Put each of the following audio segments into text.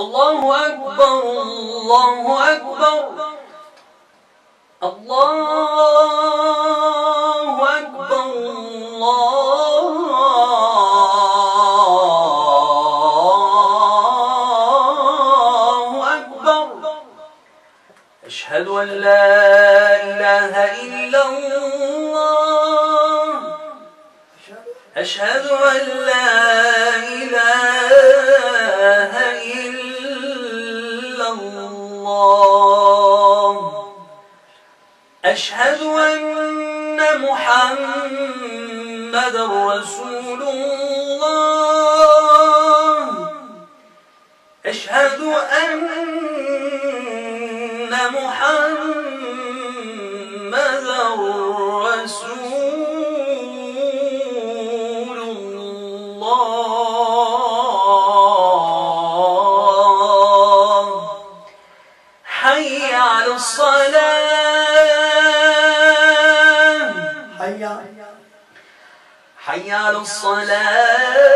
الله أكبر الله أكبر الله أكبر الله أكبر أشهد أن لا إله إلا الله أشهد أن لا إله إلا الله أشهد أن محمدًا رسول الله أشهد أن محمدًا رسول الله حي على الصلاة حي على حي على الفلاح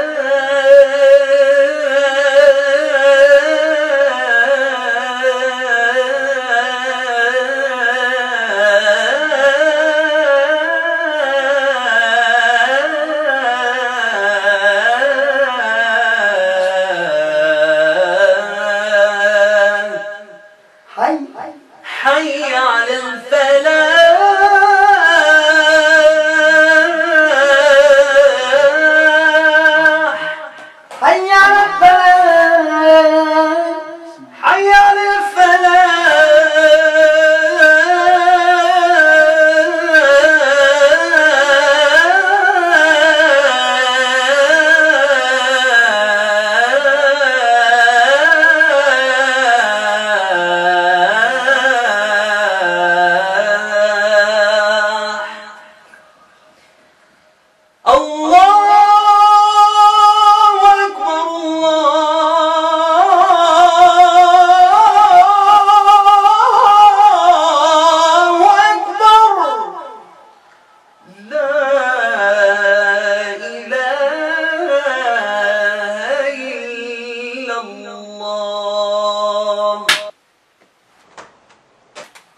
حي على الفلاح حي على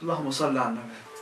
اللهم صل على النبي.